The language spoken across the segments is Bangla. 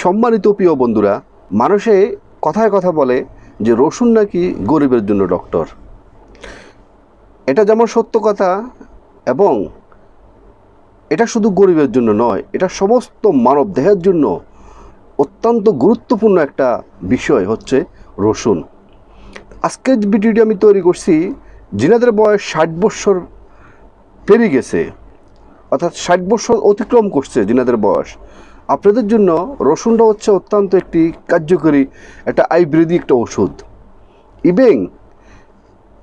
সম্মানিত প্রিয় বন্ধুরা, মানুষে কথায় কথা বলে যে রসুন নাকি গরিবের জন্য ডক্টর। এটা যেমন সত্য কথা, এবং এটা শুধু গরিবের জন্য নয়, এটা সমস্ত মানব দেহের জন্য অত্যন্ত গুরুত্বপূর্ণ একটা বিষয় হচ্ছে রসুন। আজকের ভিডিওটি আমি তৈরি করছি যিনাদের বয়স 60 বছর পেরিয়ে গেছে, অর্থাৎ 60 বছর অতিক্রম করছে যিনাদের বয়স। আপনাদের জন্য রসুনটা হচ্ছে অত্যন্ত একটি কার্যকরী একটা আয়ুর্বেদিক একটা ওষুধ। ইভেন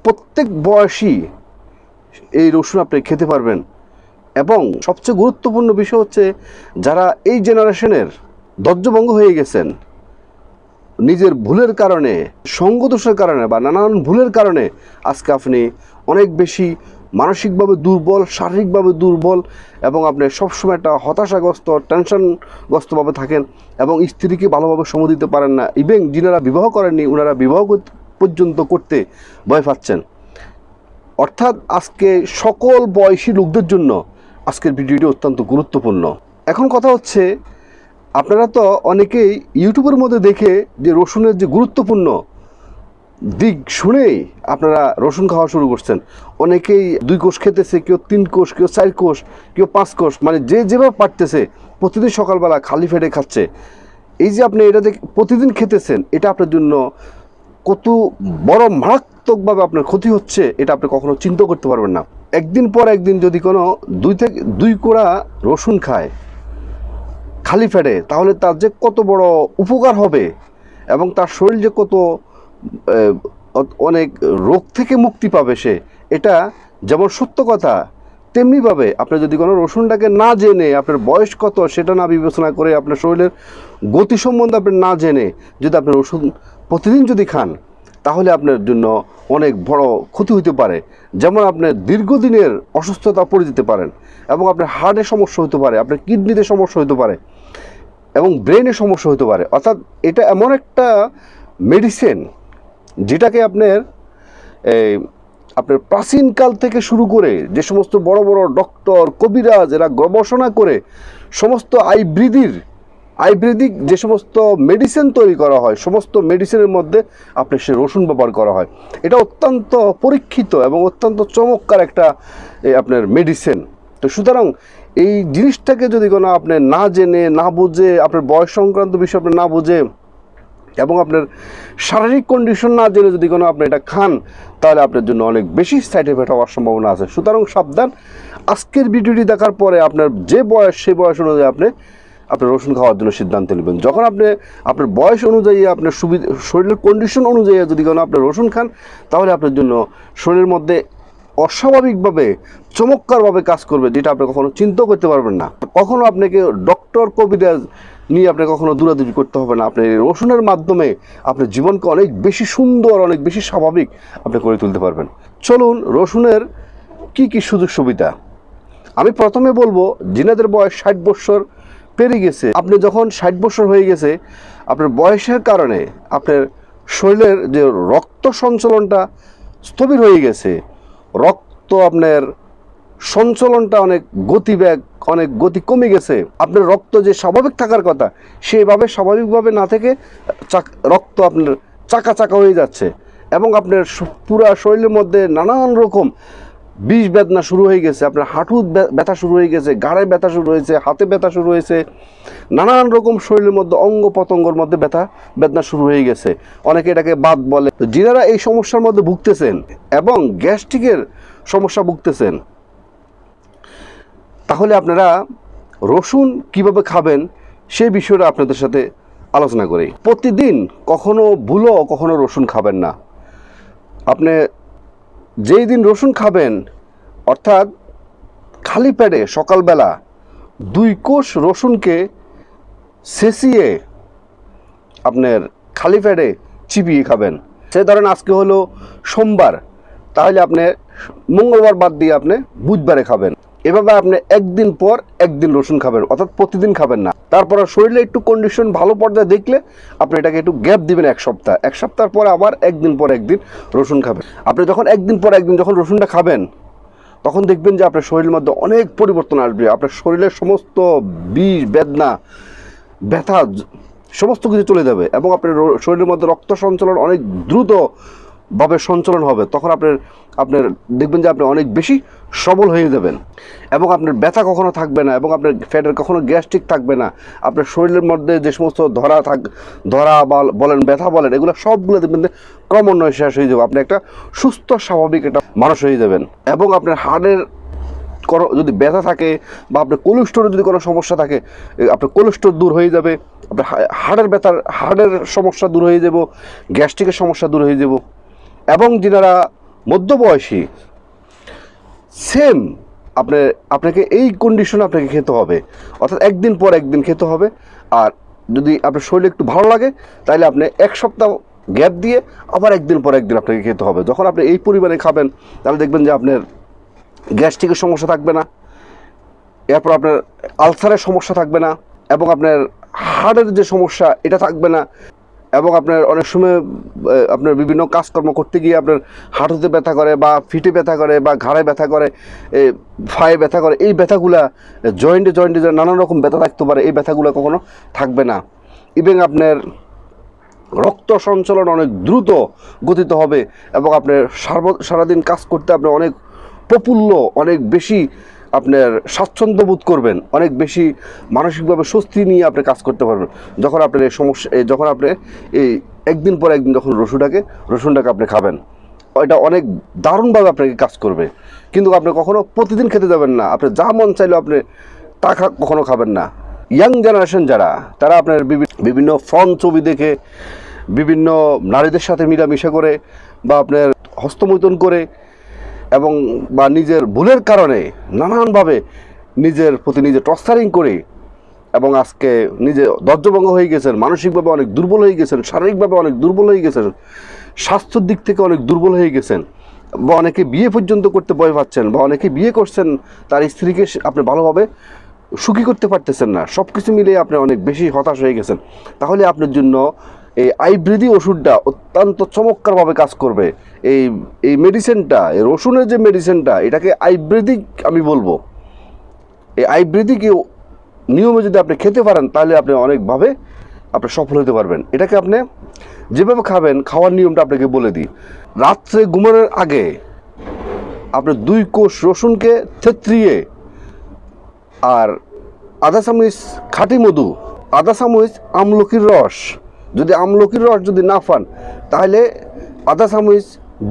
প্রত্যেক বয়সী এই রসুন আপনি খেতে পারবেন। এবং সবচেয়ে গুরুত্বপূর্ণ বিষয় হচ্ছে যারা এই জেনারেশনের ধৈর্যভঙ্গ হয়ে গেছেন নিজের ভুলের কারণে, সঙ্গদোষের কারণে বা নানান ভুলের কারণে, আজকে আপনি অনেক বেশি মানসিকভাবে দুর্বল, শারীরিকভাবে দুর্বল, এবং আপনি সবসময় একটা হতাশাগ্রস্ত, টেনশনগ্রস্তভাবে থাকেন এবং স্ত্রীকে ভালোভাবে সময় দিতে পারেন না। ইভেন যিনারা বিবাহ করেননি ওনারা বিবাহ পর্যন্ত করতে ভয় পাচ্ছেন। অর্থাৎ আজকে সকল বয়সী লোকদের জন্য আজকের ভিডিওটি অত্যন্ত গুরুত্বপূর্ণ। এখন কথা হচ্ছে, আপনারা তো অনেকেই ইউটিউবের মধ্যে দেখে যে রসুনের যে গুরুত্বপূর্ণ দিক শুনেই আপনারা রসুন খাওয়া শুরু করছেন। অনেকেই 2 কোষ খেতেছে, কেউ 3 কোষ, কেউ 4 কোষ, কেউ 5 কোষ, মানে যে যেভাবে পারতেছে প্রতিদিন সকালবেলা খালি পেটে খাচ্ছে। এই যে আপনি এটা প্রতিদিন খেতেছেন, এটা আপনার জন্য কত বড় মারাত্মকভাবে আপনার ক্ষতি হচ্ছে এটা আপনি কখনো চিন্তা করতে পারবেন না। একদিন পর একদিন যদি কোনো 2 কোড়া রসুন খায় খালি পেটে, তাহলে তার যে কত বড় উপকার হবে এবং তার শরীর যে কত অনেক রোগ থেকে মুক্তি পাবে সে, এটা যেমন সত্য কথা, তেমনিভাবে আপনি যদি কোনো রসুনটাকে না জেনে, আপনার বয়স কত সেটা না বিবেচনা করে, আপনার শরীরের গতি সম্বন্ধে আপনি না জেনে যদি আপনি রসুন প্রতিদিন যদি খান, তাহলে আপনার জন্য অনেক বড় ক্ষতি হতে পারে। যেমন আপনার দীর্ঘদিনের অসুস্থতা পড়ে যেতে পারেন, এবং আপনার হার্টের সমস্যা হতে পারে, আপনার কিডনিতে সমস্যা হতে পারে, এবং ব্রেনের সমস্যা হতে পারে। অর্থাৎ এটা এমন একটা মেডিসিন যেটাকে আপনার প্রাচীনকাল থেকে শুরু করে যে সমস্ত বড় বড় ডক্টর, কবিরাজ এরা গবেষণা করে সমস্ত আয়ুর্বেদিক যে সমস্ত মেডিসিন তৈরি করা হয়, সমস্ত মেডিসিনের মধ্যে আপনার সে রসুন ব্যবহার করা হয়। এটা অত্যন্ত পরীক্ষিত এবং অত্যন্ত চমৎকার একটা আপনার মেডিসিন। তো সুতরাং এই জিনিসটাকে যদি কোনো আপনি না জেনে, না বুঝে, আপনার বয়স সংক্রান্ত বিষয় আপনি না বুঝে এবং আপনার শারীরিক কন্ডিশন না জেনে যদি কোনো আপনি এটা খান, তাহলে আপনার জন্য অনেক বেশি সাইড এফেক্ট হওয়ার সম্ভাবনা আছে। সুতরাং সাবধান। আজকের ভিডিওটি দেখার পরে আপনার যে বয়স, সেই বয়স অনুযায়ী আপনার রসুন খাওয়ার জন্য সিদ্ধান্ত নেবেন। যখন আপনার বয়স অনুযায়ী, আপনার শরীরের কন্ডিশন অনুযায়ী যদি কোনো আপনি রসুন খান, তাহলে আপনার জন্য শরীরের মধ্যে অস্বাভাবিকভাবে চমৎকারভাবে কাজ করবে, যেটা আপনি কখনো চিন্তা করতে পারবেন না। কখনো আপনাকে ডক্টর, কবিরাজ নিয়ে আপনি কখনো দৌড়াদৌড়ি করতে হবে না। আপনি রসুনের মাধ্যমে আপনার জীবনকে অনেক বেশি সুন্দর, অনেক বেশি স্বাভাবিক আপনি করে তুলতে পারবেন। চলুন, রসুনের কি কি সুযোগ সুবিধা আমি প্রথমে বলবো। যিনাদের বয়স 60 বছর পেরিয়ে গেছে, আপনি যখন 60 বছর হয়ে গেছে, আপনার বয়সের কারণে আপনার শরীরের যে রক্ত সঞ্চালনটা স্থবির হয়ে গেছে, রক্ত আপনার সঞ্চালনটা অনেক গতি কমে গেছে, আপনার রক্ত যে স্বাভাবিক থাকার কথা সেভাবে স্বাভাবিকভাবে না থেকে রক্ত আপনার চাকা চাকা হয়ে যাচ্ছে, এবং আপনার পুরো শরীরের মধ্যে নানান রকম বিষ বেদনা শুরু হয়ে গেছে, আপনার হাঁটুর ব্যথা শুরু হয়ে গেছে, ঘাড়ে ব্যথা শুরু হয়েছে, হাতে ব্যথা শুরু হয়েছে, নানান রকম শরীরের মধ্যে অঙ্গ প্রত্যঙ্গের মধ্যে বেদনা শুরু হয়ে গেছে। অনেকে এটাকে বাত বলে। যিনারা এই সমস্যার মধ্যে ভুগতেছেন এবং গ্যাস্ট্রিকের সমস্যা ভুগতেছেন, তাহলে আপনারা রসুন কিভাবে খাবেন সেই বিষয়টা আপনাদের সাথে আলোচনা করি। প্রতিদিন কখনো রসুন খাবেন না। আপনি যেই দিন রসুন খাবেন, অর্থাৎ খালি পেটে সকালবেলা 2 কোষ রসুনকে ছেঁচিয়ে আপনার খালি পেটে চিবিয়ে খাবেন। সে ধরেন আজকে হলো সোমবার, তাহলে আপনি মঙ্গলবার বাদ দিয়ে আপনি বুধবারে খাবেন। এভাবে আপনি একদিন পর একদিন রসুন খাবেন, অর্থাৎ প্রতিদিন খাবেন না। তারপর শরীরে একটু কন্ডিশন ভালো পর্যায়ে দেখলে আপনি এটাকে একটু গ্যাপ দিবেন 1 সপ্তাহ। 1 সপ্তাহ পর আবার একদিন পর একদিন রসুন খাবেন। আপনি যখন একদিন পর একদিন যখন রসুনটা খাবেন, তখন দেখবেন যে আপনার শরীরের মধ্যে অনেক পরিবর্তন আসবে। আপনার শরীরের সমস্ত বিষ বেদনা ব্যথা সমস্ত কিছু চলে যাবে এবং আপনার শরীরের মধ্যে রক্ত সঞ্চালন অনেক দ্রুতভাবে সঞ্চালন হবে। তখন আপনার দেখবেন যে আপনি অনেক বেশি সবল হয়ে যাবেন এবং আপনার ব্যথা কখনো থাকবে না এবং আপনার ফ্যাটের কখনো গ্যাস্ট্রিক থাকবে না। আপনার শরীরের মধ্যে যে সমস্ত ধরা বা বলেন ব্যথা বলেন এগুলো সবগুলো দেখবেন যে ক্রমান্বয়ে শেষ হয়ে যাবে। আপনি একটা সুস্থ স্বাভাবিক একটা মানুষ হয়ে যাবেন এবং আপনার হাড়ের কোনো যদি ব্যথা থাকে বা আপনার কোলেস্টোরের যদি কোনো সমস্যা থাকে আপনার কোলেস্টোর দূর হয়ে যাবে, আপনার হাড়ের সমস্যা দূর হয়ে যাব, গ্যাস্ট্রিকের সমস্যা দূর হয়ে যাব। এবং যারা মধ্যবয়সী সেম আপনাকে এই কন্ডিশনে আপনাকে খেতে হবে, অর্থাৎ একদিন পর একদিন খেতে হবে। আর যদি আপনার শরীরে একটু ভালো লাগে তাহলে আপনি এক সপ্তাহ গ্যাপ দিয়ে আবার একদিন পর একদিন আপনাকে খেতে হবে। যখন আপনি এই পরিমাণে খাবেন তাহলে দেখবেন যে আপনার গ্যাস্ট্রিকের সমস্যা থাকবে না, এরপর আপনার আলসারের সমস্যা থাকবে না এবং আপনার হার্টের যে সমস্যা এটা থাকবে না এবং আপনার অনেক সময় আপনার বিভিন্ন কাজকর্ম করতে গিয়ে আপনার হাঁটুতে ব্যথা করে বা ফিটে ব্যথা করে বা ঘাড়ে ব্যথা করে, ফায়ে ব্যথা করে, এই ব্যথাগুলা জয়েন্টে নানান রকম ব্যথা থাকতে পারে, এই ব্যথাগুলো কখনো থাকবে না। ইভেন আপনার রক্ত সঞ্চালন অনেক দ্রুত গতিতে হবে এবং আপনার সারাদিন কাজ করতে আপনি অনেক প্রফুল্ল, অনেক বেশি আপনার স্বাচ্ছন্দ্য বোধ করবেন, অনেক বেশি মানসিকভাবে স্বস্তি নিয়ে আপনি কাজ করতে পারবেন যখন আপনার এই সমস্যা যখন আপনি এই একদিন পর একদিন যখন রসুনটাকে আপনি খাবেন। এটা অনেক দারুণভাবে আপনাকে কাজ করবে। কিন্তু আপনি কখনো প্রতিদিন খেতে যাবেন না, আপনি যা মন চাইলেও আপনি তা কখনো খাবেন না। ইয়াং জেনারেশন যারা তারা আপনার বিভিন্ন ফোন ছবি দেখে বিভিন্ন নারীদের সাথে মিলামিশা করে বা আপনার হস্তমৈথুন করে এবং বা নিজের ভুলের কারণে নানানভাবে নিজের প্রতি নিজে টর্চারিং করে এবং আজকে নিজে ধৈর্যভঙ্গ হয়ে গেছেন, মানসিকভাবে অনেক দুর্বল হয়ে গেছেন, শারীরিকভাবে অনেক দুর্বল হয়ে গেছেন, স্বাস্থ্যের দিক থেকে অনেক দুর্বল হয়ে গেছেন বা অনেকে বিয়ে পর্যন্ত করতে ভয় পাচ্ছেন বা অনেকে বিয়ে করছেন তার স্ত্রীকে আপনি ভালোভাবে সুখী করতে পারতেছেন না, সব কিছু মিলিয়ে আপনি অনেক বেশি হতাশ হয়ে গেছেন। তাহলে আপনার জন্য এই আয়ুর্বেদী ওষুধটা অত্যন্ত চমৎকারভাবে কাজ করবে। এই মেডিসিনটা, এই রসুনের যে মেডিসিনটা, এটাকে আয়ুর্বেদিক আমি বলবো। এই আয়ুর্বেদিক নিয়মে যদি আপনি খেতে পারেন তাহলে আপনি অনেকভাবে আপনি সফল হতে পারবেন। এটাকে আপনি যেভাবে খাবেন, খাওয়ার নিয়মটা আপনাকে বলে দিই। রাত্রে ঘুমানোর আগে আপনি 2 কোষ রসুনকে থেতরিয়ে আর আধা চামচ খাঁটি মধু, আধা চামচ আমলকির রস, যদি আমলকির রস যদি না পান তাহলে আধা চামচ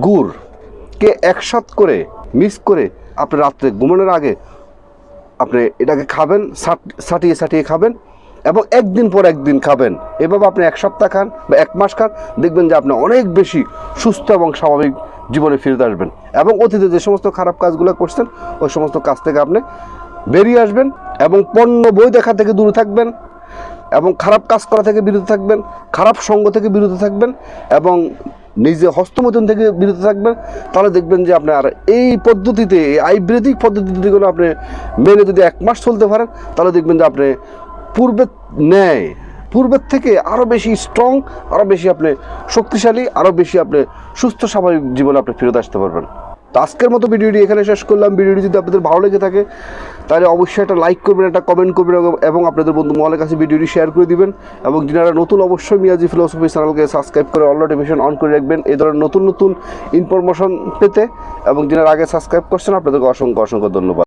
গুড়কে একসাথে করে মিক্স করে আপনি রাত্রে ঘুমানোর আগে আপনি এটাকে খাবেন, সাটিয়ে খাবেন এবং একদিন পর একদিন খাবেন। এভাবে আপনি 1 সপ্তাহ খান বা 1 মাস খান, দেখবেন যে আপনি অনেক বেশি সুস্থ এবং স্বাভাবিক জীবনে ফিরে আসবেন এবং অতীতে যে সমস্ত খারাপ কাজগুলো করছেন ওই সমস্ত কাজ থেকে আপনি বেরিয়ে আসবেন এবং পণ্য বই দেখা থেকে দূরে থাকবেন এবং খারাপ কাজ করা থেকে বিরত থাকবেন, খারাপ সঙ্গ থেকে বিরত থাকবেন এবং নিজে হস্তমৈথুন থেকে বিরত থাকবেন। তাহলে দেখবেন যে আপনার এই পদ্ধতিতে, এই আয়ুর্বেদিক পদ্ধতিগুলো আপনি মেনে যদি 1 মাস চলতে পারেন তাহলে দেখবেন যে আপনি পূর্বের থেকে আরও বেশি স্ট্রং, আরও বেশি আপনি শক্তিশালী, আরও বেশি আপনি সুস্থ স্বাভাবিক জীবনে আপনি ফেরত আসতে পারবেন। তো আজকের মতো ভিডিওটি এখানে শেষ করলাম। ভিডিওটি যদি আপনাদের ভালো লেগে থাকে তাহলে অবশ্যই একটা লাইক করবেন, একটা কমেন্ট করবেন এবং আপনাদের বন্ধু মহলের কাছে ভিডিওটি শেয়ার করে দিবেন এবং যারা নতুন অবশ্যই মিয়াজি ফিলোসফি চ্যানেলকে সাবস্ক্রাইব করে অল নোটিফিকেশন অন করে রাখবেন এই ধরনের নতুন ইনফরমেশন পেতে। এবং যারা আগে সাবস্ক্রাইব করছেন আপনাদেরকে অসংখ্য ধন্যবাদ।